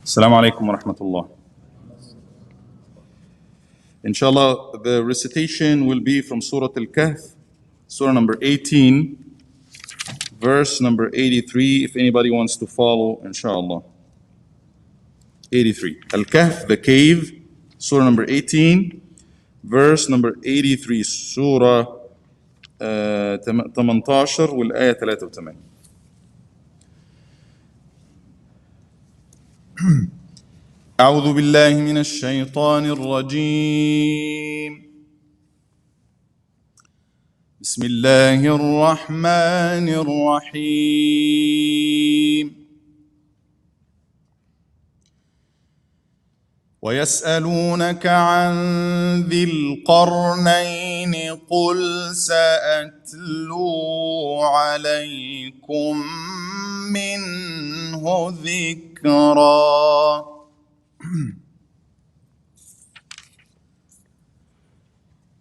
Assalamu alaikum wa rahmatullah. Inshallah, the recitation will be from Surah Al-Kahf, Surah number 18, verse number 83, if anybody wants to follow, inshallah. 83. Al-Kahf, the cave, Surah number 18, verse number 83, Surah 18 والآية 83. أعوذ بالله من الشيطان الرجيم. بسم الله الرحمن الرحيم. ويسألونك عن ذي القرنين قل سأتلو عليكم منه ذكرا.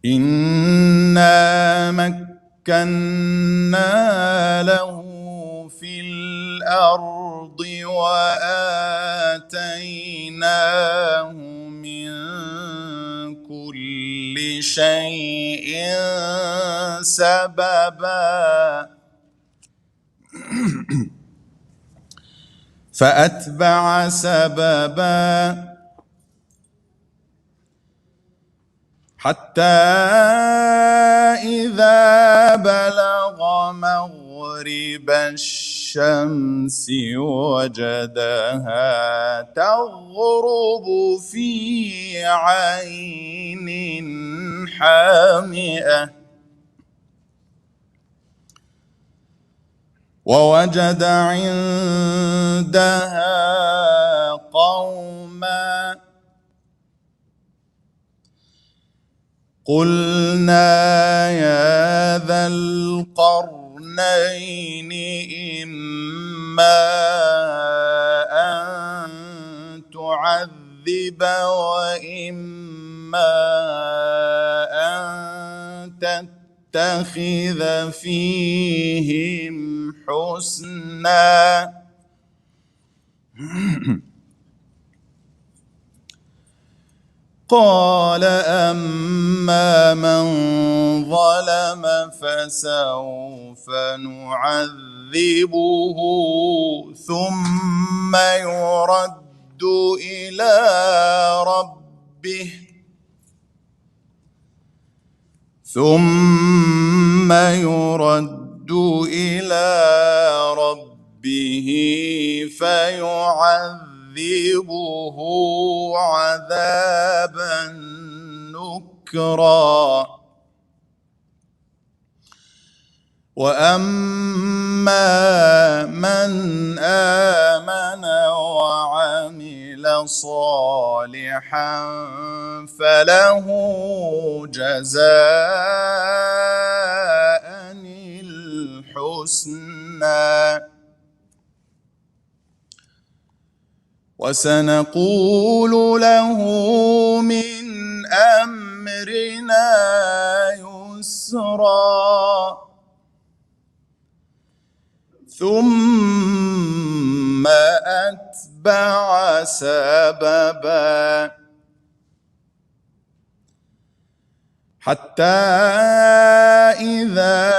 إنا مكنا له في الأرض وآتيناه من كل شيء سببا فأتبع سببا حتى إذا بلغ مغرب الشمس وجدها تغرب في عين حامئة ووجد عندها قوما قلنا يا ذا القرنين إما أن تعذب وإما أن تتخذ فيهم حسنا. قال أما من ظلم فسوف نعذبه ثم يرد إلى ربه فيعذبه عذابا نكرا. وأما من آمن وعمل صالحا فله جزاء الحسنى وسنقول له من أمرنا يسرا. ثم أتبع سببا حتى إذا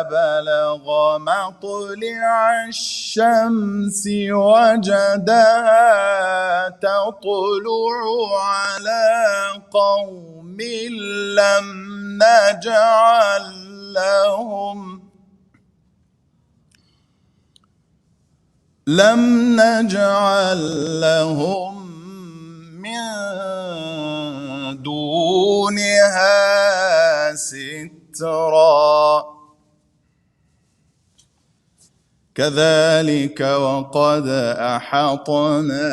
بلغ مطلع الشمس وجدها تطلع على قوم لم نجعل لهم من دونها سترا. كذلك وقد أحطنا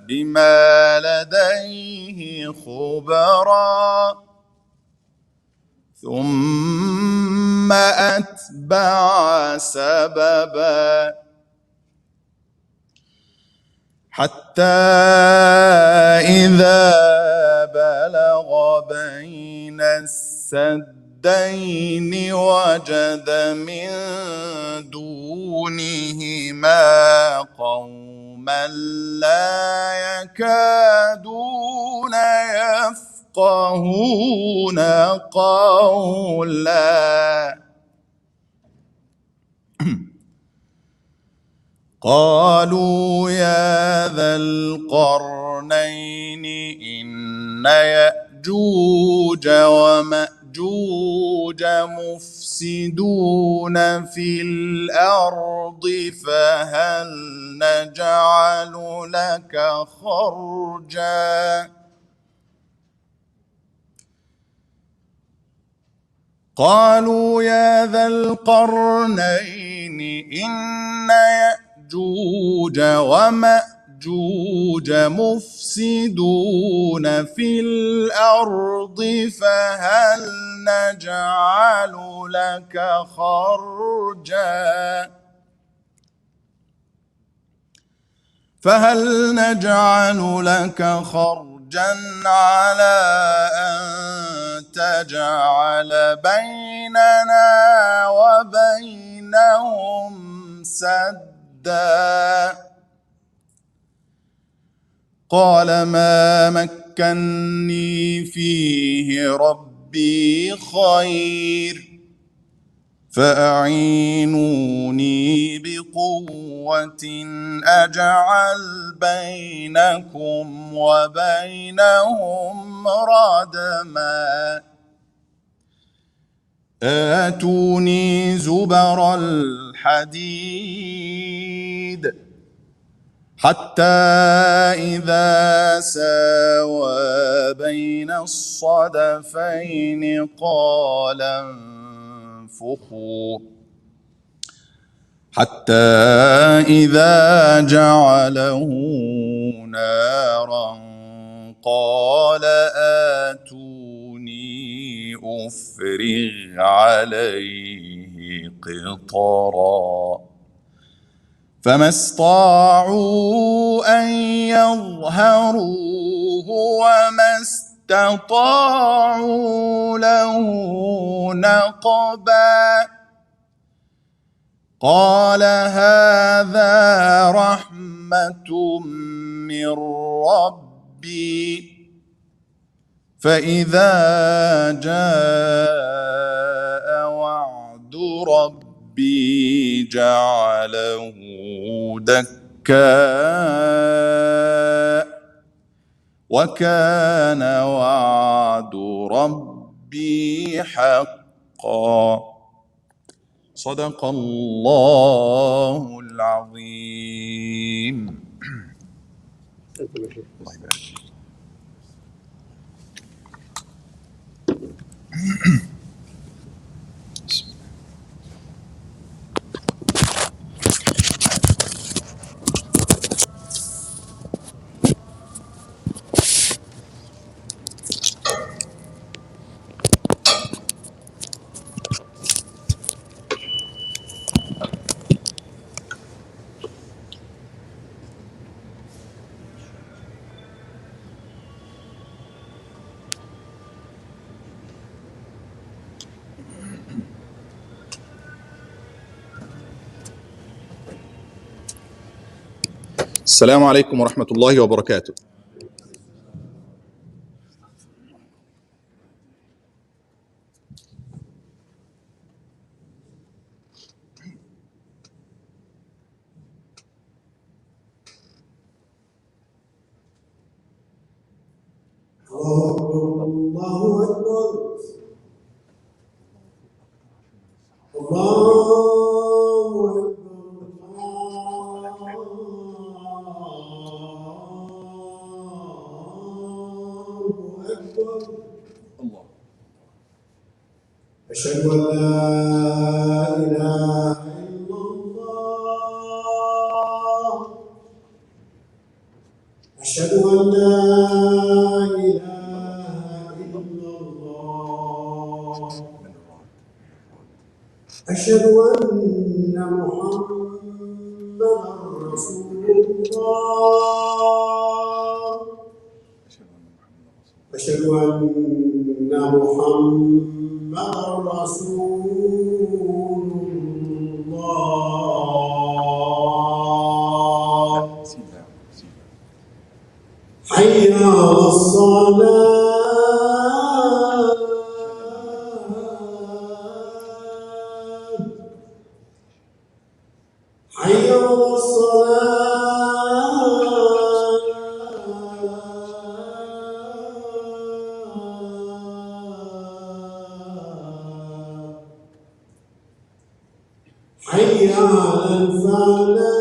بما لديه خبرا. ثم أتبع سببا حتى إذا بلغ بين السدين وجد من دونهما قوما قوما لا يكادون يفقهون قولا قالوا يا ذا القرنين إن يأجوج ومأجوج مفسدون في الأرض فهل نجعل لك خرجا قالوا يا ذا القرنين إن يأجوج ومأجوج مفسدون في الأرض فهل نجعل لك خرجا على أن تجعل بيننا وبينهم سدا قال ما مكني فيه ربي خير فأعينوني بقوة أجعل بينكم وبينهم ردما آتوني زبر الحديد حتى إذا ساوى بين الصدفين قال انفخوا حتى إذا جعله نارا قال آتوني أفرغ عليه قطرا فما استطاعوا أن يظهروه وما استطاعوا له نقبا قال هذا رحمة من ربي فإذا جاء وعد ربي جعله دكا وكان وعد ربي حقا صدق الله العظيم. الله يبارك. السلام عليكم ورحمة الله وبركاته. الله أكبر الله أكبر الله أشهد أن لا إله إلا الله أشهد أن لا إله إلا الله أشهد أن محمدا رسول الله أشهد أن محمدا رسول الله حي على الصلاة حي على الصلاة حي على الفلاح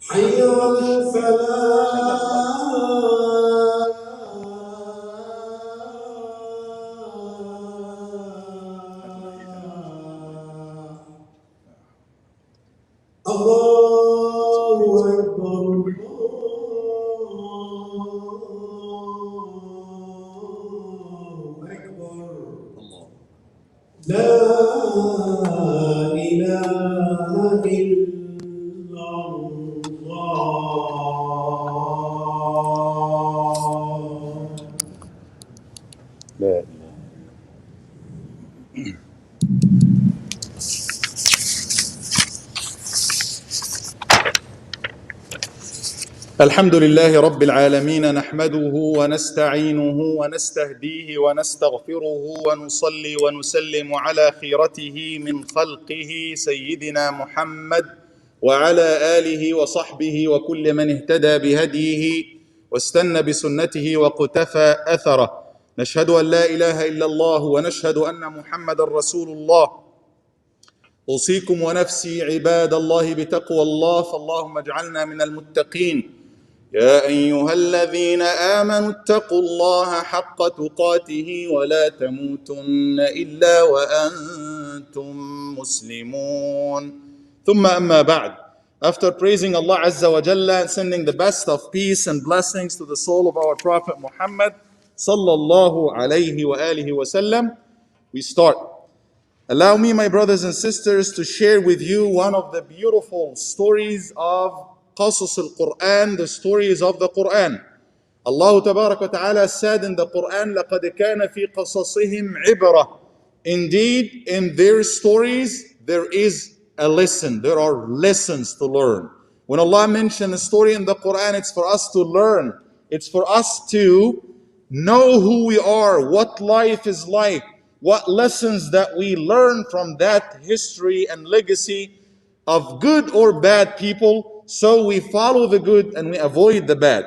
حي على الفلاح الله أكبر الله أكبر لا إله إلا الله لا. الحمد لله رب العالمين، نحمده ونستعينه ونستهديه ونستغفره ونصلي ونسلم على خيرته من خلقه سيدنا محمد وعلى آله وصحبه وكل من اهتدى بهديه واستنى بسنته وقتفى أثره. نشهد أن لا إله إلا الله ونشهد أن محمد رسول الله. أوصيكم ونفسي عباد الله بتقوى الله، فاللهم اجعلنا من المتقين. يا أيها الذين آمنوا اتقوا الله حق تقاته ولا تموتن إلا وأنتم مسلمون. ثم أما بعد. After praising Allah Azza wa Jalla and sending the best of peace and blessings to the soul of our Prophet Muhammad sallallahu alayhi wa alihi wa sallam, we start. Allow me, my brothers and sisters, to share with you one of the beautiful stories of Qasas al-Quran, the stories of the Quran. Allah Tabarak wa Ta'ala said in the Quran, لَقَدْ كَانَ فِي قَصَصِهِمْ عِبْرَةٌ. Indeed, in their stories, there is a lesson. There are lessons to learn. When Allah mentions a story in the Quran, it's for us to learn. It's for us to know who we are, what life is like, what lessons that we learn from that history and legacy of good or bad people, so we follow the good and we avoid the bad.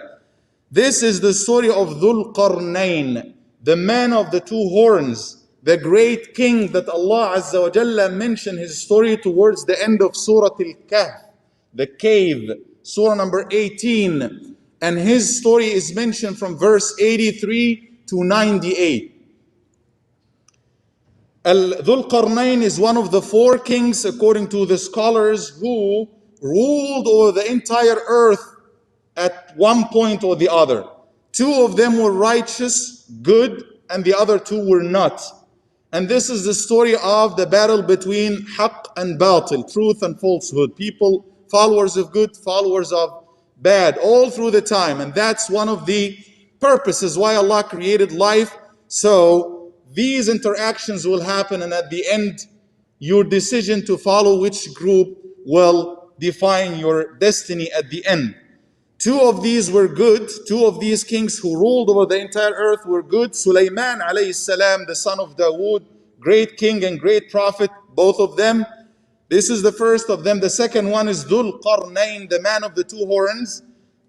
This is the story of Thul-Qarnain, the man of the two horns, the great king that Allah Azza wa Jalla mentioned his story towards the end of Surah Al-Kahf, the cave, Surah number 18. And his story is mentioned from verse 83 to 98. Dhul-Qarnain is one of the four kings, according to the scholars, who ruled over the entire earth at one point or the other. Two of them were righteous, good, and the other two were not. And this is the story of the battle between haqq and batil, truth and falsehood. People, followers of good, followers of bad, all through the time. And that's one of the purposes why Allah created life. So these interactions will happen, and at the end, your decision to follow which group will define your destiny at the end. Two of these were good. Two of these kings who ruled over the entire earth were good. Sulaiman alayhi salam, the son of Dawood, great king and great prophet, both of them. This is the first of them. The second one is Dhul-Qarnain, the man of the two horns.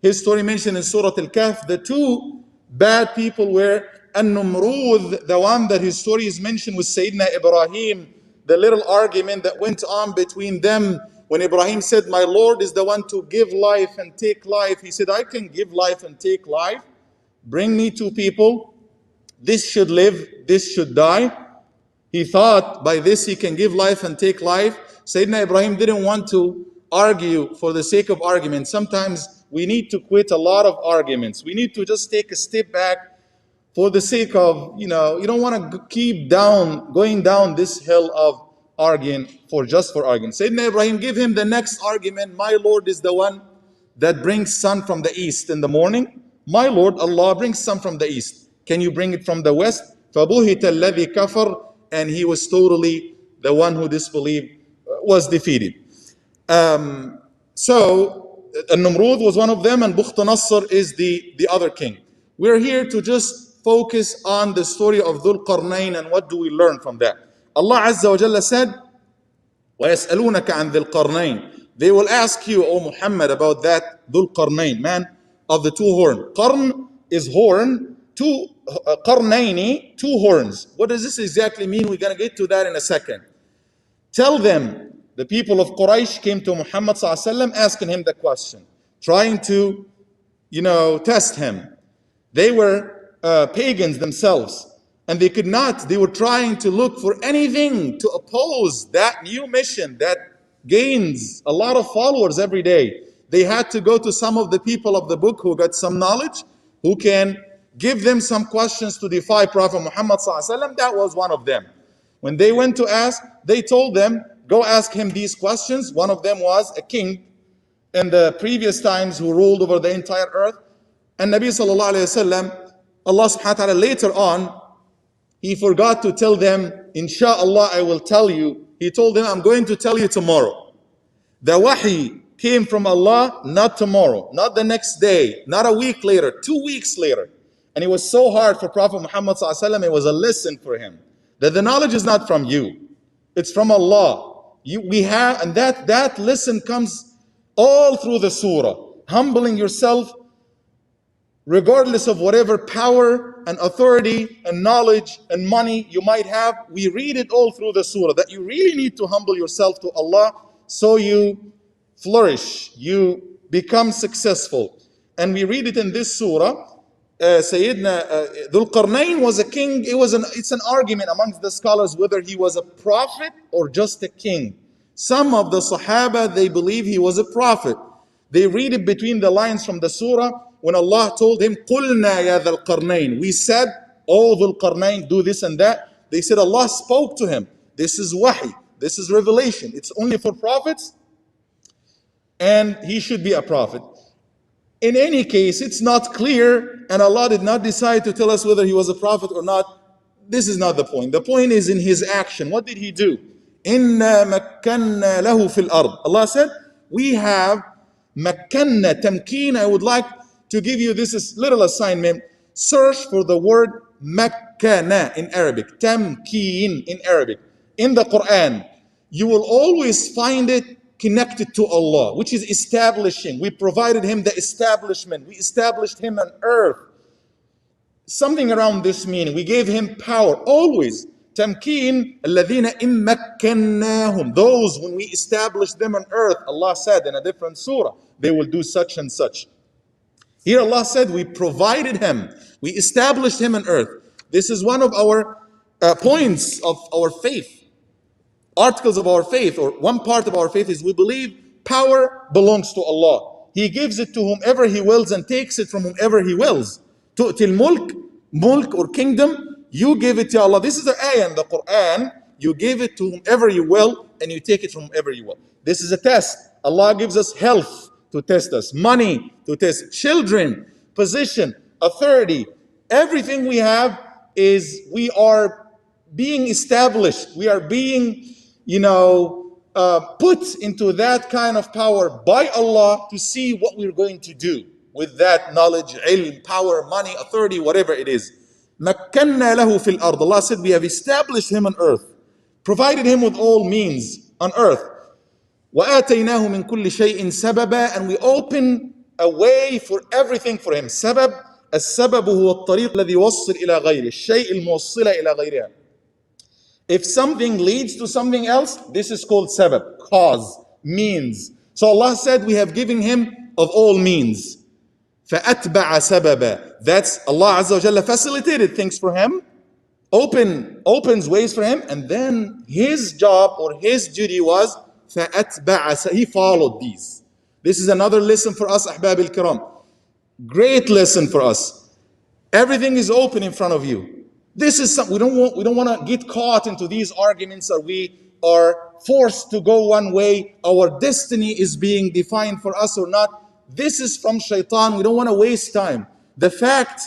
His story mentioned in Surah Al-Kahf. The two bad people were An-Numrud, the one that his story is mentioned with Sayyidina Ibrahim, the little argument that went on between them. When Ibrahim said, my Lord is the one to give life and take life. He said, I can give life and take life. Bring me two people. This should live, this should die. He thought by this he can give life and take life. Sayyidina Ibrahim didn't want to argue for the sake of argument. Sometimes we need to quit a lot of arguments. We need to just take a step back for the sake of, you don't want to keep going down this hill of arguing just for arguing. Sayyidina Ibrahim gave him the next argument. My Lord is the one that brings sun from the east in the morning. My Lord, Allah, brings sun from the east. Can you bring it from the west? فَبُهِتَ الَّذِي كَفَرْ. And he was totally the one who disbelieved. was defeated. So An-Numrud was one of them, and Bukht Nasr is the other king. We're here to just focus on the story of Dhul-Qarnain and what do we learn from that. Allah Azza wa Jalla said, وَيَسْأَلُونَكَ عَنْ ذِي الْقَرْنَيْنِ. They will ask you, O Muhammad, about that Dhul-Qarnain, man of the two horns. Qarn is horn, Qarnaini, two horns. What does this exactly mean? We're going to get to that in a second. Tell them, the people of Quraysh came to Muhammad ﷺ asking him the question, trying to, test him. They were pagans themselves, and they could not. They were trying to look for anything to oppose that new mission that gains a lot of followers every day. They had to go to some of the people of the book who got some knowledge, who can give them some questions to defy Prophet Muhammad ﷺ. That was one of them. When they went to ask, they told them, go ask him these questions. One of them was a king in the previous times who ruled over the entire earth. And Nabi sallallahu alayhi wasallam, Allah subhanahu wa ta'ala later on, he forgot to tell them, Insha'Allah, I will tell you. He told them, I'm going to tell you tomorrow. The wahi came from Allah, not tomorrow, not the next day, not a week later, 2 weeks later. And it was so hard for Prophet Muhammad sallallahu alayhi wasallam, it was a lesson for him. That the knowledge is not from you, it's from Allah. And that lesson comes all through the surah. Humbling yourself, regardless of whatever power and authority and knowledge and money you might have. We read it all through the surah, that you really need to humble yourself to Allah so you flourish, you become successful. And we read it in this surah. Sayyidina Dhul-Qarnain was a king. It's an argument amongst the scholars whether he was a prophet or just a king. Some of the Sahaba, they believe he was a prophet. They read it between the lines from the surah when Allah told him, قُلْنَا يَا ذَا الْقَرْنَيْنِ. We said, oh Dhul-Qarnain, do this and that. They said Allah spoke to him. This is wahi. This is revelation. It's only for prophets, and he should be a prophet. In any case, it's not clear, and Allah did not decide to tell us whether he was a prophet or not. This is not the point. The point is in his action. What did he do? إِنَّا مَكَّنَّا لَهُ فِي الْأَرْضِ. Allah said, we have makkanna, tamkeen. I would like to give you this little assignment. Search for the word makkana in Arabic, tamkeen in Arabic. In the Quran, you will always find it connected to Allah, which is establishing. We provided him the establishment. We established him on earth. Something around this meaning. We gave him power. Always. Tamkeen, الَّذِينَ إِن مَكَّنَّاهُمْ. Those, when we established them on earth, Allah said in a different surah, they will do such and such. Here Allah said, we provided him. We established him on earth. This is one of our points of our faith. Articles of our faith, or one part of our faith, is we believe power belongs to Allah. He gives it to whomever He wills and takes it from whomever He wills. تُؤْتِ mulk or kingdom, you give it to Allah. This is the ayah in the Quran. You give it to whomever you will, and you take it from whomever you will. This is a test. Allah gives us health to test us, money to test, children, position, authority. Everything we have is we are being established. We are being put into that kind of power by Allah to see what we're going to do with that knowledge, ilm, power, money, authority, whatever it is. مَكَّنَّا لَهُ فِي الْأَرْضِ. Allah said, we have established him on earth, provided him with all means on earth. وَآتَيْنَاهُ مِن كُلِّ شَيْءٍ سَبَبًا. And we open a way for everything for him. سبب. السبب هو الطريق الذي يوصل إلى غيره. الشيء الموصل إلى غيرها. If something leads to something else, this is called sabab, cause, means. So Allah said, we have given him of all means. فَأَتْبَعَ سَبَبًا. That's Allah Azza wa Jalla facilitated things for him, opens ways for him, and then his job or his duty was فَأَتْبَعَ. He followed these. This is another lesson for us, Ahbab al-Kiram. Great lesson for us. Everything is open in front of you. This is something we don't want to get caught into these arguments, or we are forced to go one way. Our destiny is being defined for us or not. This is from shaitan. We don't want to waste time. The fact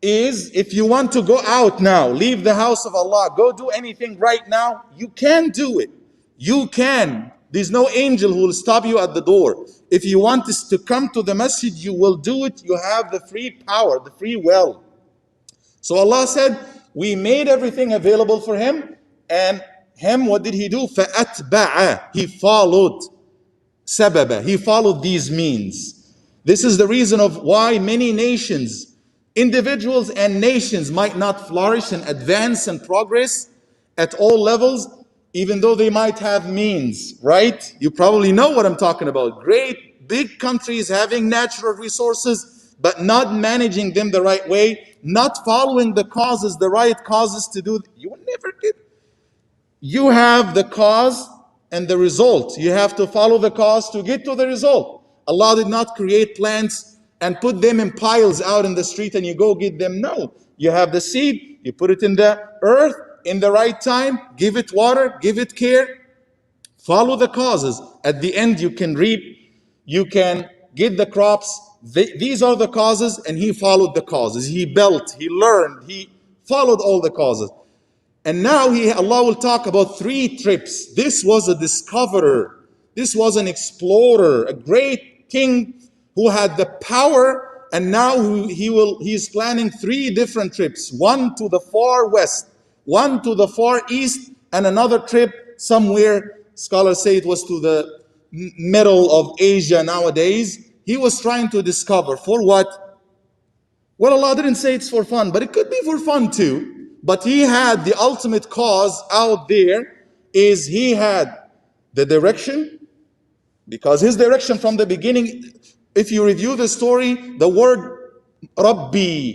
is, if you want to go out now, leave the house of Allah, go do anything right now, you can do it. You can. There's no angel who will stop you at the door. If you want this to come to the masjid, you will do it. You have the free power, the free will. So Allah said, we made everything available for him, and him, what did he do? فَأَتْبَعَ. He followed. Sababa. He followed these means. This is the reason of why many nations, individuals and nations might not flourish and advance and progress at all levels, even though they might have means, right? You probably know what I'm talking about. Great big countries having natural resources, but not managing them the right way, not following the causes, the right causes to do. You will never get. You have the cause and the result. You have to follow the cause to get to the result. Allah did not create plants and put them in piles out in the street and you go get them. No. You have the seed, you put it in the earth in the right time, give it water, give it care, follow the causes. At the end, you can reap, you can get the crops. These are the causes, and he followed the causes. He built, he learned, he followed all the causes. And now Allah will talk about 3 trips. This was a discoverer. This was an explorer, a great king who had the power. And now he's planning 3 different trips. One to the far west, one to the far east, and another trip somewhere. Scholars say it was to the middle of Asia nowadays. He was trying to discover for what? Well, Allah didn't say it's for fun, but it could be for fun too. But he had the ultimate cause out there, is he had the direction, because his direction from the beginning, if you review the story, the word Rabbi,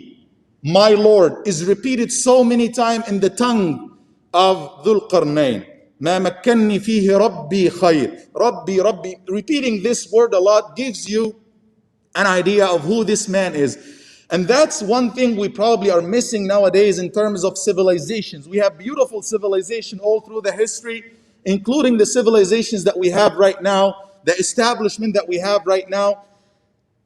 my Lord, is repeated so many times in the tongue of Thul-Qarnain. ما مكنني فيه ربي خير. Rabbi, Rabbi. Repeating this word a lot gives you an idea of who this man is. And that's one thing we probably are missing nowadays in terms of civilizations. We have beautiful civilization all through the history, including the civilizations that we have right now, the establishment that we have right now.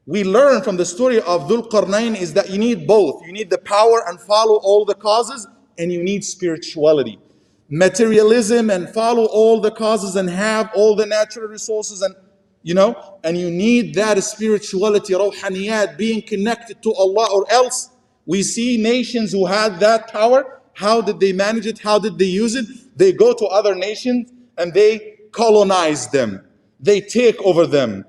We learn from the story of Thul-Qarnain is that you need both. You need the power and follow all the causes, and you need spirituality. Materialism and follow all the causes and have all the natural resources, and and you need that spirituality, rawhaniyat, being connected to Allah, or else we see nations who had that power. How did they manage it? How did they use it? They go to other nations and they colonize them. They take over them.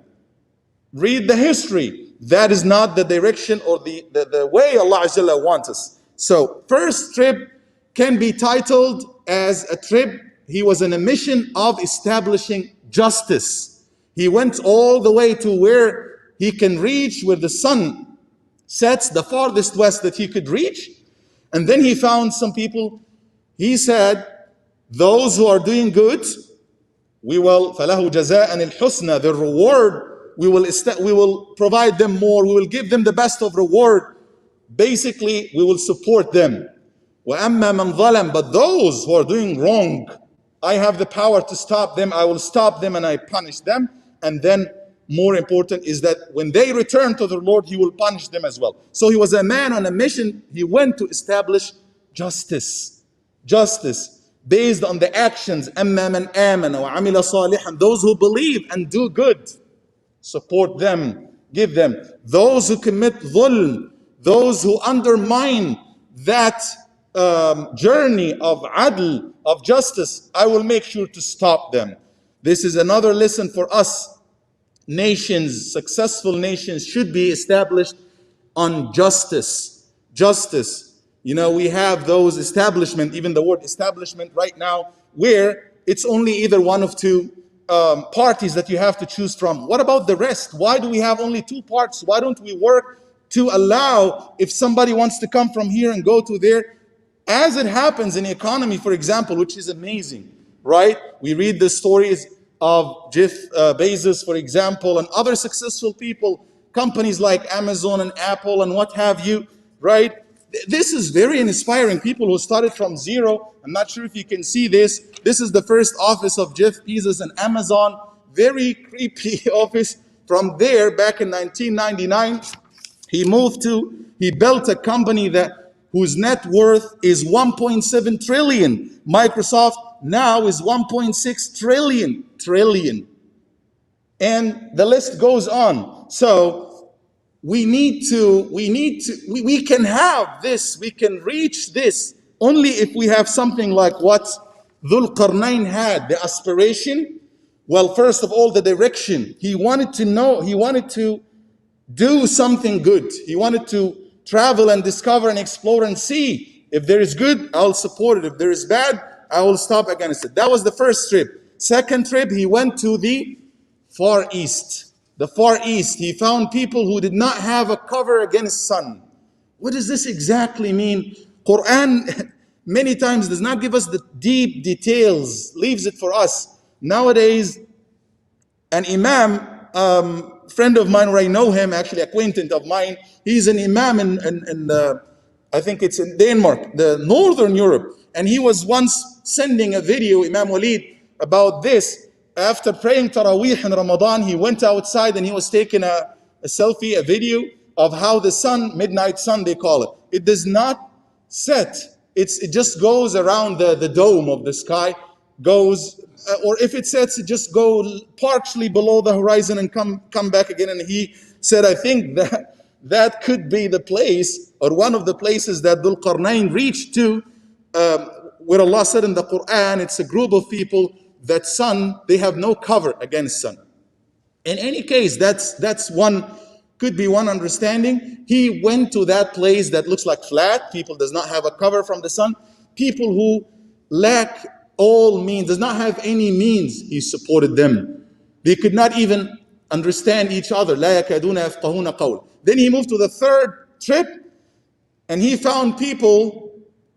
Read the history. That is not the direction or the way Allah Azza wa Jalla wants us. So, first trip can be titled as a trip. He was on a mission of establishing justice. He went all the way to where he can reach, where the sun sets, the farthest west that he could reach. And then he found some people. He said, those who are doing good, we will, فَلَهُ جَزَاءً الْحُسْنَى, the reward, we will provide them more, we will give them the best of reward. Basically, we will support them. وَأَمَّا مَنْ ظَلَمَ, but those who are doing wrong, I have the power to stop them, I will stop them and I punish them. And then, more important is that when they return to the Lord, He will punish them as well. So he was a man on a mission. He went to establish justice. Justice based on the actions. أَمَّا مَنْ آمَنَ وَعَمِلَ صَالِحًا, those who believe and do good, support them, give them. Those who commit dhulm, those who undermine that journey of adl, of justice, I will make sure to stop them. This is another lesson for us. Nations, successful nations, should be established on justice. Justice. We have those establishment, even the word establishment right now, where it's only either one of 2 parties that you have to choose from. What about the rest? Why do we have only 2 parts? Why don't we work to allow, if somebody wants to come from here and go to there, as it happens in the economy, for example, which is amazing, right? We read the stories of Jeff Bezos, for example, and other successful people, companies like Amazon and Apple and what have you, right? This is very inspiring. People who started from zero. I'm not sure if you can see this. This is the first office of Jeff Bezos and Amazon. Very creepy office. From there, back in 1999, he built a company whose net worth is 1.7 trillion. Microsoft now is 1.6 trillion. And the list goes on. So we can have this, we can reach this only if we have something like what Dhul-Qarnain had, the aspiration. Well, first of all, the direction. He wanted to do something good. He wanted to travel and discover and explore and see. If there is good, I'll support it. If there is bad, I will stop against it. That was the first trip. Second trip, he went to the Far East. The Far East, he found people who did not have a cover against sun. What does this exactly mean? Quran many times does not give us the deep details, leaves it for us. Nowadays, an imam, friend of mine, where I know him, actually acquaintance of mine, he's an imam in I think it's in Denmark, the Northern Europe. And he was once sending a video, Imam Walid, about this. After praying Taraweeh in Ramadan, he went outside and he was taking a selfie, a video of how the sun, midnight sun they call it. It does not set. It just goes around the dome of the sky, goes, or if it sets, it just go partially below the horizon and come back again. And he said, I think that could be the place, or one of the places that Dhul-Qarnain reached to, where Allah said in the Quran, it's a group of people that sun, they have no cover against sun. In any case, that's one, could be one understanding. He went to that place that looks like flat, people does not have a cover from the sun, people who lack all means, does not have any means, he supported them. They could not even understand each other. لا يكادون يفقهون قولا. Then he moved to the third trip, and he found people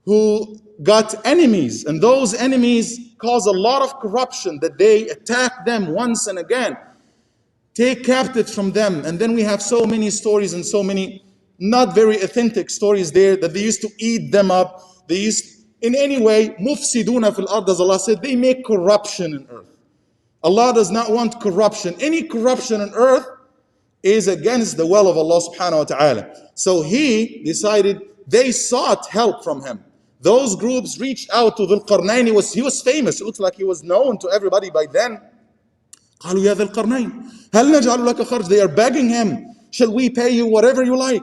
who got enemies, and those enemies cause a lot of corruption, that they attack them once and again, take captives from them. And then we have so many stories and so many not very authentic stories there, that they used to eat them up. They used, in any way, mufsiduna fil ard, as Allah said, they make corruption in earth. Allah does not want corruption. Any corruption on earth is against the will of Allah subhanahu wa ta'ala. So he decided, they sought help from him. Those groups reached out to Dhul-Qarnain. He was famous. It looks like he was known to everybody by then. قالوا يا ذا القرنين هل نجعل لك خرج. They are begging him, shall we pay you whatever you like?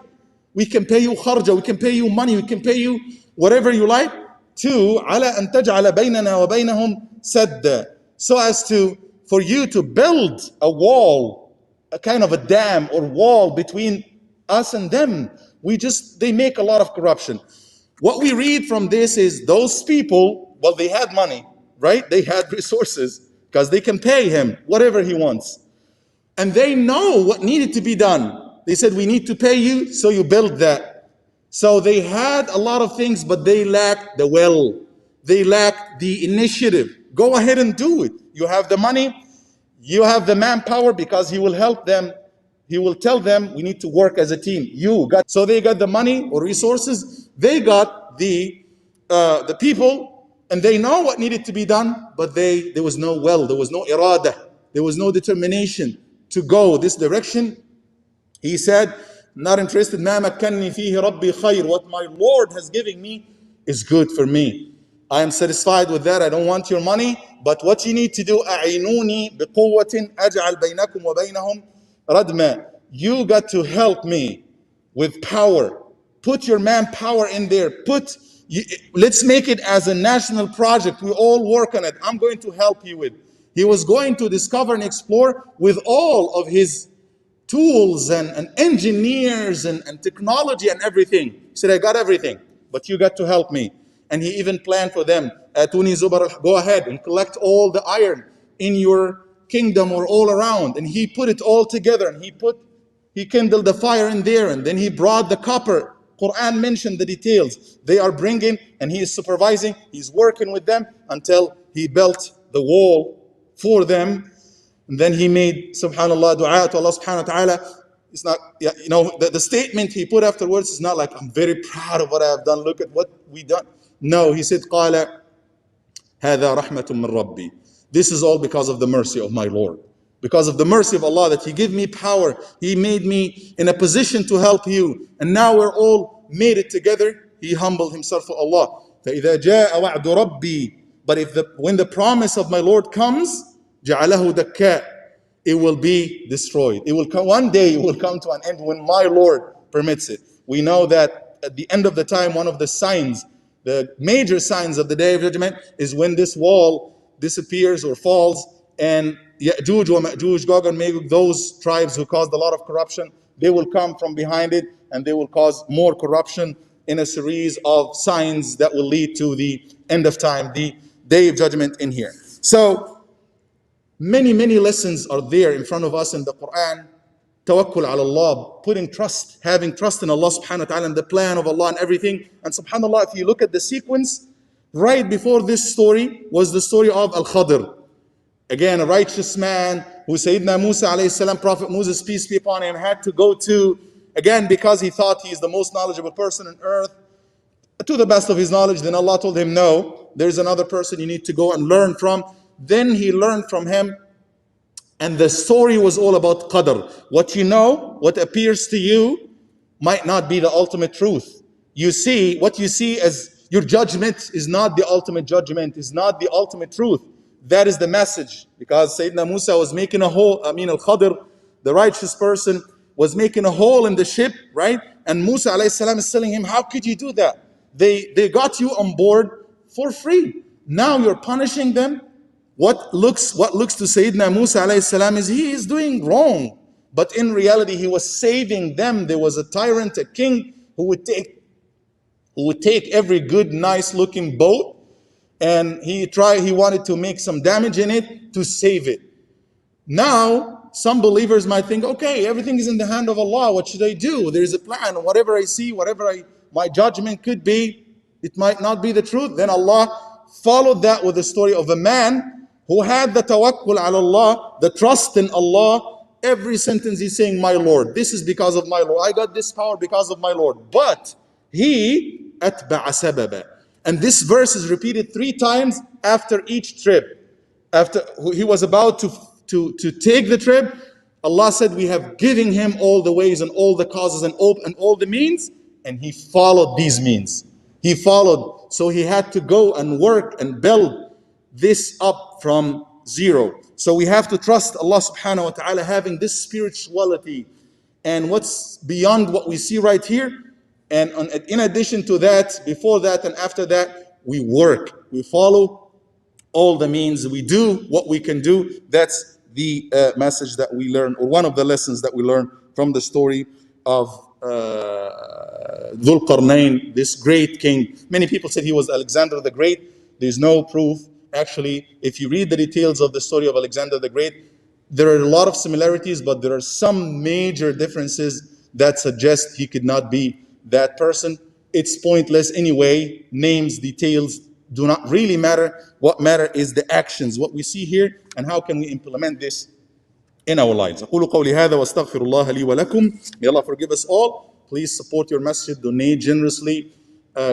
We can pay you kharja, we can pay you money, we can pay you whatever you like, to على أن تجعل بيننا وبينهم سدا, so as to, for you to build a wall, a kind of a dam or wall between us and them. They make a lot of corruption. What we read from this is those people, well, they had money, right? They had resources, because they can pay him whatever he wants. And they know what needed to be done. They said, we need to pay you, so you build that. So they had a lot of things, but they lacked the will. They lacked the initiative. Go ahead and do it. You have the money, you have the manpower, because he will help them. He will tell them, we need to work as a team. So they got the money or resources. They got the people, and they know what needed to be done, but there was no will, there was no irada, there was no determination to go this direction. He said, not interested. ما مكنني فيه ربي خير. What my Lord has given me is good for me. I am satisfied with that. I don't want your money, but what you need to do, أعينوني بقوة أجعل بينكم وبينهم ردما. You got to help me with power. Put your manpower in there. Let's make it as a national project. We all work on it. I'm going to help you with. He was going to discover and explore with all of his tools and engineers and technology and everything. He said, I got everything, but you got to help me. And he even planned for them, Atuni Zubar, go ahead and collect all the iron in your kingdom or all around. And he put it all together, and he kindled the fire in there, and then he brought the copper. Quran mentioned the details. They are bringing, and he is supervising, he's working with them until he built the wall for them. And then he made, subhanallah, dua to Allah subhanahu wa ta'ala. It's not, the statement he put afterwards is not like, I'm very proud of what I have done, look at what we done. No, he said, قال هذا رحمة من ربي. This is all because of the mercy of my Lord. Because of the mercy of Allah, that He gave me power. He made me in a position to help you. And now we're all made it together. He humbled himself for Allah. فَإِذَا جَاءَ وَعْدُ رَبِّي. But when the promise of my Lord comes, جَعَلَهُ دَكَّاء, it will be destroyed. It will come one day. It will come to an end when my Lord permits it. We know that at the end of the time, one of the signs, the major signs of the Day of Judgment, is when this wall disappears or falls, and Ya'juj wa Ma'juj, Gog and Magog, those tribes who caused a lot of corruption, they will come from behind it and they will cause more corruption in a series of signs that will lead to the end of time, the Day of Judgment in here. So many, many lessons are there in front of us in the Quran. Tawakkul ala Allah, putting trust, having trust in Allah subhanahu wa ta'ala and the plan of Allah and everything. And subhanAllah, if you look at the sequence, right before this story was the story of Al-Khadr. Again, a righteous man who Sayyidina Musa alayhi salam, Prophet Moses, peace be upon him, had to go to, again, because he thought he is the most knowledgeable person on earth, to the best of his knowledge. Then Allah told him, no, there's another person you need to go and learn from. Then he learned from him, and the story was all about qadr. What you know, what appears to you, might not be the ultimate truth. You see, what you see as your judgment is not the ultimate judgment, is not the ultimate truth. That is the message. Because Sayyidina Musa was making a hole, Al-Khadr, the righteous person, was making a hole in the ship, right? And Musa alayhi salam is telling him, how could you do that? They got you on board for free. Now you're punishing them. What looks to Sayyidina Musa alayhi salam is he is doing wrong. But in reality, he was saving them. There was a tyrant, a king, who would take every good, nice looking boat, and he wanted to make some damage in it to save it. Now, some believers might think, okay, everything is in the hand of Allah. What should I do? There's a plan. Whatever I see, my judgment could be, it might not be the truth. Then Allah followed that with the story of a man who had the tawakkul ala Allah, the trust in Allah. Every sentence he's saying, my Lord, this is because of my Lord. I got this power because of my Lord. But he atba'a sababa. And this verse is repeated 3 times after each trip. After he was about to take the trip, Allah said, we have given him all the ways and all the causes and all the means, and he followed these means. He followed. So he had to go and work and build this up from zero. So we have to trust Allah subhanahu wa ta'ala, having this spirituality and what's beyond what we see right here. And in addition to that, before that and after that, we work. We follow all the means. We do what we can do. That's the message that we learn, or one of the lessons that we learn from the story of Thul-Qarnain, this great king. Many people said he was Alexander the Great. There's no proof. Actually, if you read the details of the story of Alexander the Great, there are a lot of similarities, but there are some major differences that suggest he could not be that person. It's pointless anyway. Names, details do not really matter. What matter is the actions, what we see here, and how can we implement this in our lives. أقول قولي هذا واستغفر الله لي ولكم. May Allah forgive us all. Please support your masjid, donate generously.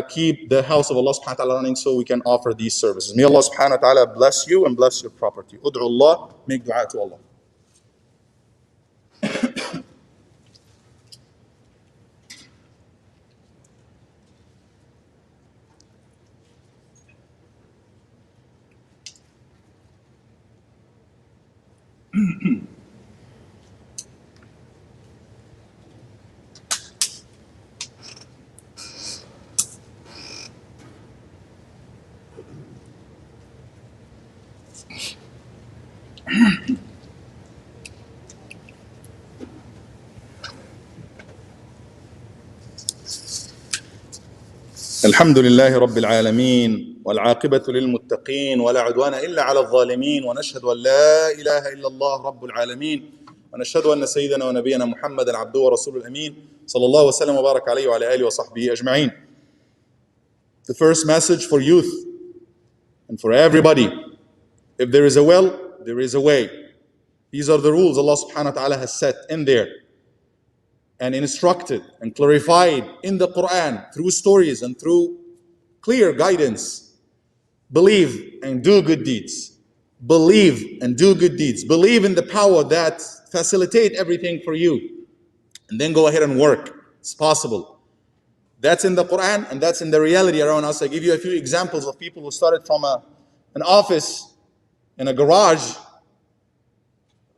Keep the house of Allah subhanahu wa ta'ala running so we can offer these services. May Allah subhanahu wa ta'ala bless you and bless your property. Ud'u Allah, make dua to Allah. الحمد لله رب العالمين والعاقبة للمتقين ولا عدوان إلا على الظالمين ونشهد أن لا إله إلا الله رب العالمين ونشهد أن سيدنا ونبينا محمدا عبده ورسوله الأمين صلى الله وسلم وبارك عليه وعلى آله وصحبه أجمعين. The first message for youth and for everybody: if there is a will, there is a way. These are the rules Allah subhanahu wa ta'ala has set in there and instructed and clarified in the Quran through stories and through clear guidance. Believe and do good deeds. Believe and do good deeds. Believe in the power that facilitate everything for you. And then go ahead and work. It's possible. That's in the Quran and that's in the reality around us. I give you a few examples of people who started from a an office in a garage,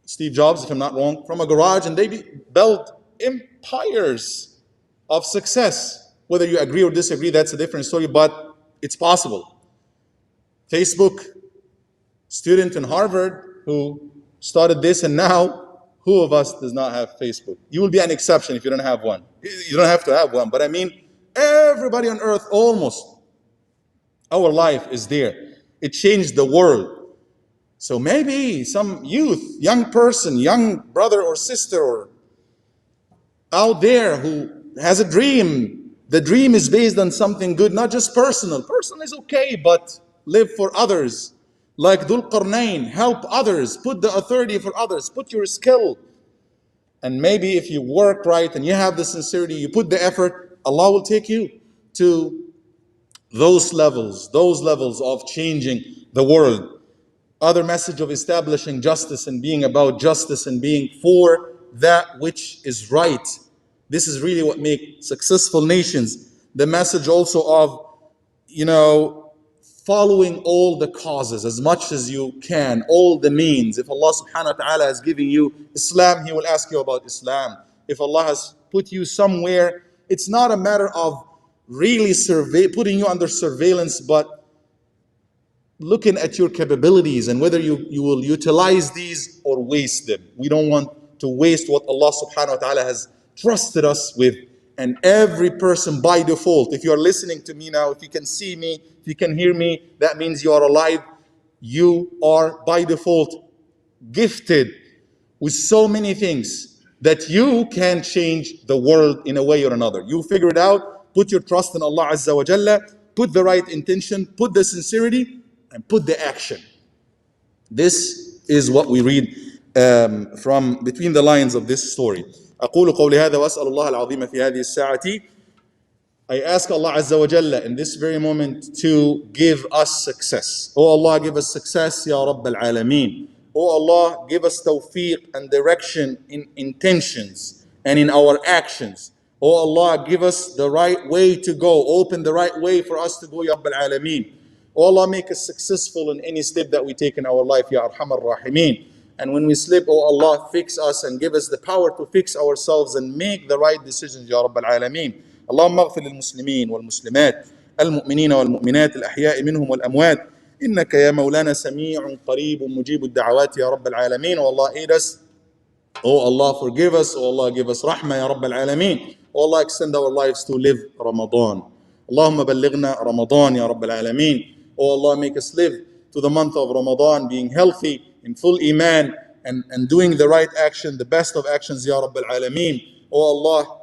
Steve Jobs, if I'm not wrong, from a garage, and they built empires of success. Whether you agree or disagree, that's a different story, but it's possible. Facebook, student in Harvard who started this, and now who of us does not have Facebook? You will be an exception if you don't have one. You don't have to have one, but I mean, everybody on earth, almost, our life is there. It changed the world. So maybe some youth, young person, young brother or sister or out there who has a dream. The dream is based on something good, not just personal. Personal is okay, but live for others. Like Thul-Qarnain, help others, put the authority for others, put your skill. And maybe if you work right and you have the sincerity, you put the effort, Allah will take you to those levels of changing the world. Other message of establishing justice and being about justice and being for that which is right. This is really what makes successful nations. The message also of, following all the causes as much as you can, all the means. If Allah subhanahu wa ta'ala has given you Islam, He will ask you about Islam. If Allah has put you somewhere, it's not a matter of really putting you under surveillance, but looking at your capabilities and whether you will utilize these or waste them. We don't want to waste what Allah subhanahu wa ta'ala has trusted us with. And every person by default, if you are listening to me now, if you can see me, if you can hear me, that means you are alive. You are by default gifted with so many things that you can change the world in a way or another. You figure it out, put your trust in Allah Azza wa Jalla, put the right intention, put the sincerity, and put the action. This is what we read from between the lines of this story. أقول قولي هذا وأسأل الله العظيم في هذه الساعة. I ask Allah Azza wa Jalla in this very moment to give us success. Oh Allah, give us success, Ya Rabb al-Alameen. Oh Allah, give us tawfiq and direction in intentions and in our actions. Oh Allah, give us the right way to go. Open the right way for us to go, Ya Rabb al-Alameen. Oh Allah, make us successful in any step that we take in our life, Ya Arhamar Rahimeen. And when we slip, oh Allah, fix us and give us the power to fix ourselves and make the right decisions, Ya Rabb al-Alameen. اللهم اغفر للمسلمين والمسلمات المؤمنين والمؤمنات الأحياء منهم والأموات إنك يا مولانا سميع قريب مجيب الدعوات يا رب العالمين. Oh Allah, aid us. Oh Allah, forgive us. Oh Allah, give us rahmah ya Rabb al-Alameen. Oh Allah, extend our lives to live Ramadan. اللهم بلغنا رمضان يا رب العالمين. Oh Allah, make us live to the month of Ramadan being healthy, in full iman, and doing the right action, the best of actions, Ya Rabb al-Alameen. Oh Allah,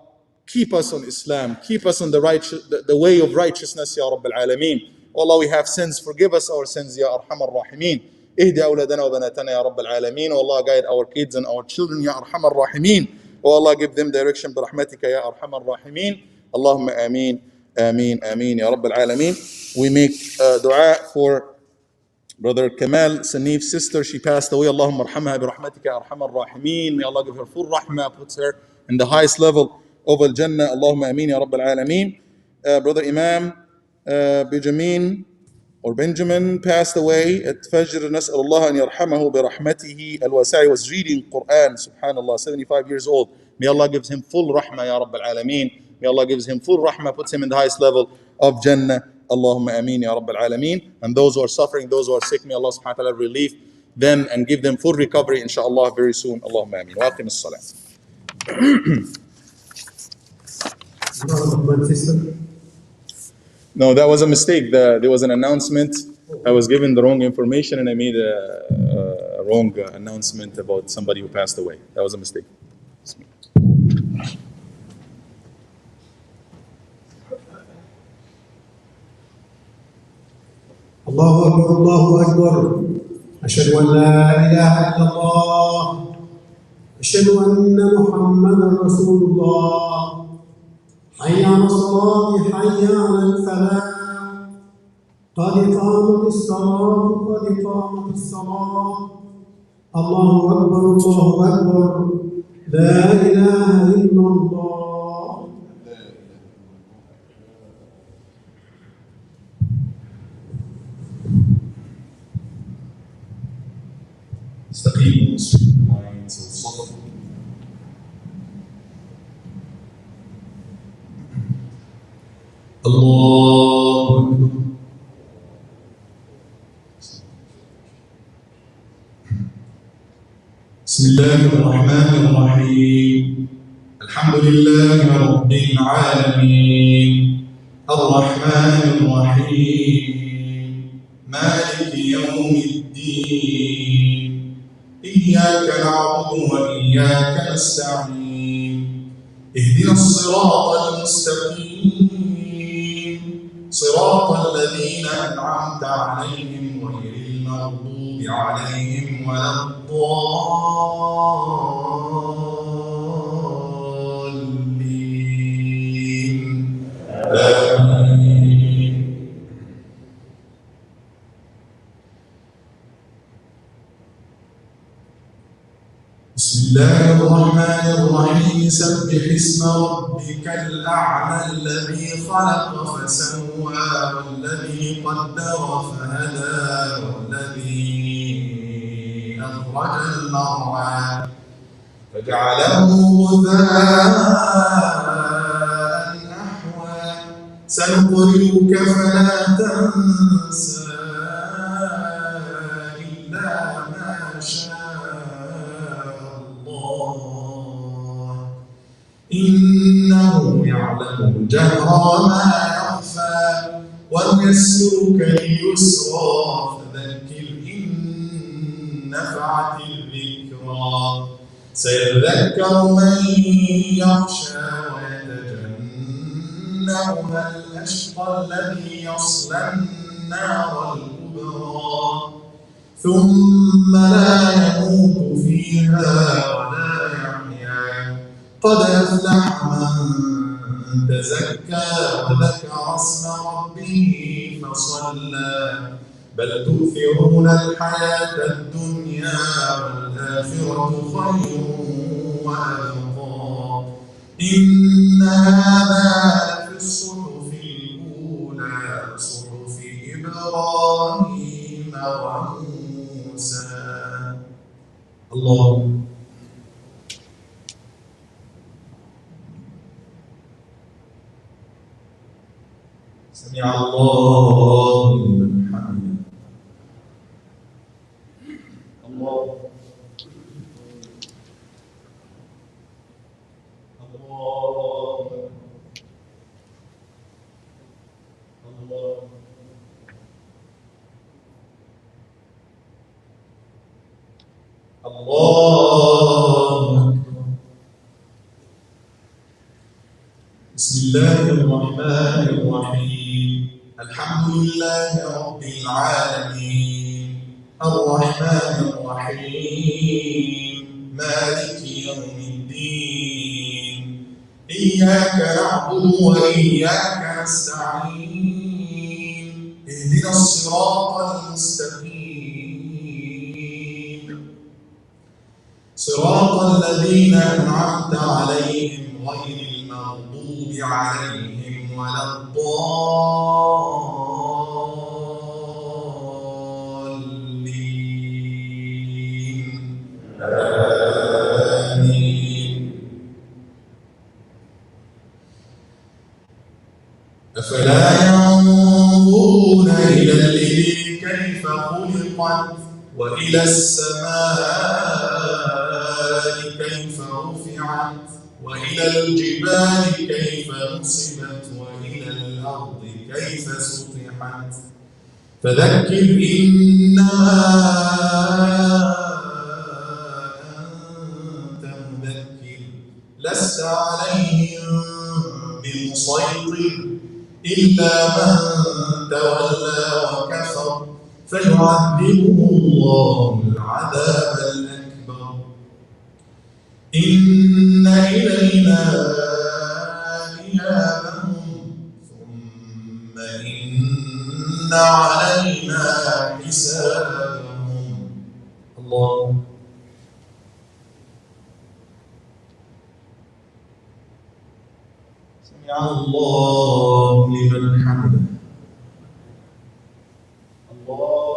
keep us on Islam, keep us on the way of righteousness, Ya Rabb al-Alameen. Oh Allah, we have sins, forgive us our sins, Ya Arhamar Rahimeen. اهدي أولادنا وبناتنا يا رب العالمين. Oh Allah, guide our kids and our children, Ya Arhamar Rahimeen. Oh Allah, give them direction برحمتك يا أرحم الراحمين. اللهم آمين آمين آمين يا رب العالمين. We make dua for Brother Kamal Sanif's sister. She passed away. Allahumma arhamha bi rahmatika ya arhamar rahimin. May Allah give her full rahmah, puts her in the highest level of al-Jannah. Allahumma ameen ya Rabbal Alameen. Brother Imam Benjamin passed away at Fajr. نسأل الله أن يرحمه برحمته الواسعة. He was reading Quran, subhanallah, 75 years old. May Allah gives him full rahmah ya Rabbal Alameen. May Allah gives him full rahmah, puts him in the highest level of Jannah. Allahumma ameen ya Rabbal Alameen. And those who are suffering, those who are sick, may Allah subhanahu wa ta'ala relieve them and give them full recovery, inshallah, very soon. Allahumma ameen. Wa aqim as-salat. No, that was a mistake. There was an announcement. I was given the wrong information and I made a wrong announcement about somebody who passed away. That was a mistake. الله أكبر الله أكبر أشهد أن لا إله إلا الله أشهد أن محمدا رسول الله حي على الصلاة حي على الفلاح قد قامت الصلاة قد قامت الصلاة الله أكبر لا إله إلا الله. بسم الله الرحمن الرحيم. الحمد لله رب العالمين، الرحمن الرحيم، مالك يوم الدين، إياك نعبد وإياك نستعين، اهدنا الصراط المستقيم، صراط الذين أنعمت عليهم غير المغضوب عليهم ولا الضالين. آمين. بسم الله الرحمن الرحيم. سبح اسم ربك الأعلى الذي خلق فسوى والذي قدر فهدى والذي أخرج المرعى فجعله غثاء نحوا سنقرئك فلا تنسى إلا ما شاء الله إنه يعلم الجهر وما يخفى ونيسرك لليسرى فذكر إن نفعت الذكرى سيذكر من يخشى ويتجنبها الأشقى الذي يصلى النار الكبرى ثم لا يموت فيها ولا يحيا قد أفلح من تزكى وذكر اسم ربه فصلى بل تؤثرون الحياة الدنيا والآخرة خير وأبقى إن هذا لفي الصحف الأولى صحف إبراهيم وموسى. الله. سمع الله لمن حمده. الله. الله. الله. الله. بسم الله الرحمن الرحيم. الحمد لله رب العالمين، الرحمن الرحيم، مالك يوم الدين، إياك نعبد وإياك نستعين، اهدنا الصراط المستقيم، صراط الذين أنعمت عليهم غير المغضوب عليهم ولا الضالين. آمين. أفلا ينظرون إلى الإبل كيف خلقت وإلى السماء كيف رفعت وإلى الجبال كيف نصبت وإلى الأرض كيف سطحت فذكر إنما أنت مذكر لست عليهم بمسيطر إلا من تولى وكفر فيعذبه الله العذاب الأكبر إن إلينا إيابهم ثم إن علينا حسابهم. الله. سمع الله لمن حمده. الله.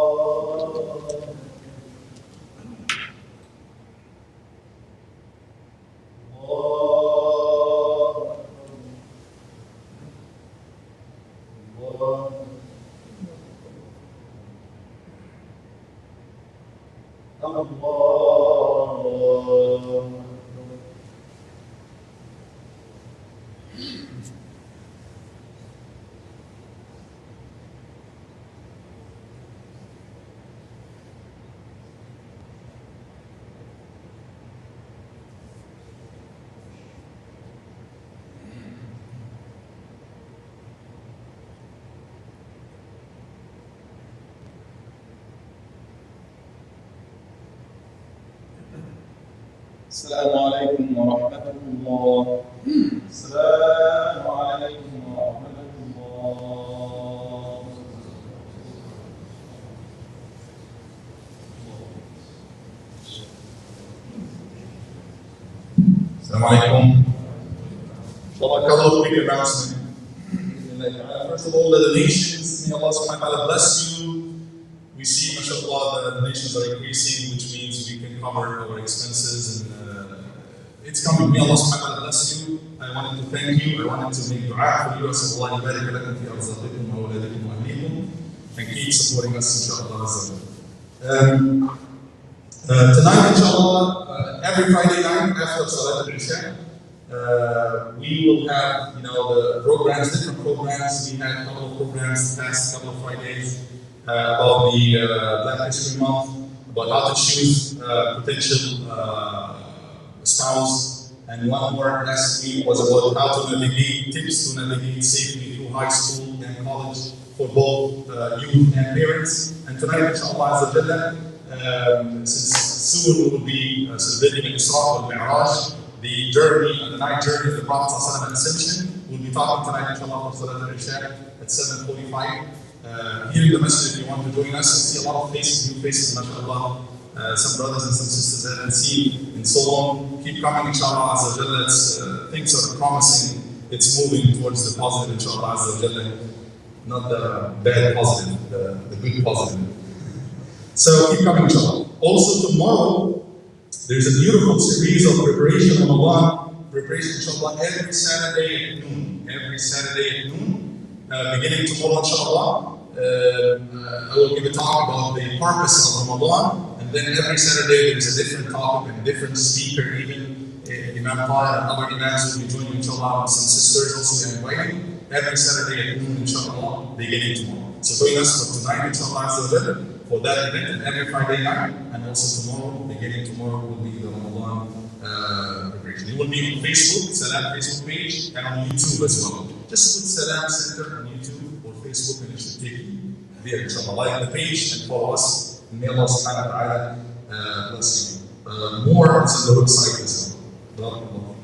السلام عليكم ورحمة الله. السلام عليكم ورحمة الله. السلام عليكم. inshallah, a couple of quick announcements. First of all, the donations, may Allah subhanahu wa ta'ala bless you. We see, mashallah, the donations are increasing, which means we can cover our expenses, and it's coming. May Allah subhanahu wa ta'ala bless you. I wanted to thank you. I wanted to make dua for you. أسأل الله يبارك لكم في أرزاقكم وأولادكم وأهليكم, and keep supporting us, inshallah. Tonight, inshallah, every Friday night after Salat al-Isha, we will have, the programs, different programs. We had a couple of programs the past couple of Fridays about the Black History Month, about how to choose potential spouse, and one more last week was about how to navigate, tips to navigate safely through high school and college for both youth and parents. And tonight, inshallah, since soon we will be celebrating Isra al-Mi'raj, the journey, the night journey of the Prophet ﷺ Ascension. We'll be talking tonight, inshallah, for Salat al-Isha at 7:45. Here in the masjid, if you want to join us and see a lot of faces, new faces, mashallah. Some brothers and some sisters that I haven't seen in so long. Keep coming, inshallah, azza wa jalla. Things are promising. It's moving towards the positive, inshallah, azza wa jalla. Not the bad positive, the good positive. So keep coming, inshallah. Also tomorrow, there's a beautiful series of preparation of Ramadan, preparation, inshallah, every Saturday at noon. Every Saturday at noon, beginning tomorrow, inshallah. I will give a talk about the purpose of Ramadan, and then every Saturday there is a different topic and different speaker, even Imam Tahir and other imams will be joining, inshallah, some sisters also we are inviting. Every Saturday at noon, inshallah, beginning tomorrow. So join us for tonight, inshallah, for that event, and every Friday night, and also tomorrow, beginning tomorrow, will be the Ramadan preparation. It will be on Facebook, Salam Facebook page, and on YouTube as well. Just put Salam Center on YouTube or Facebook, and it should take you there, inshallah. Like the page and follow us. May Allah subhanahu wa ta'ala bless you. More on the website as well.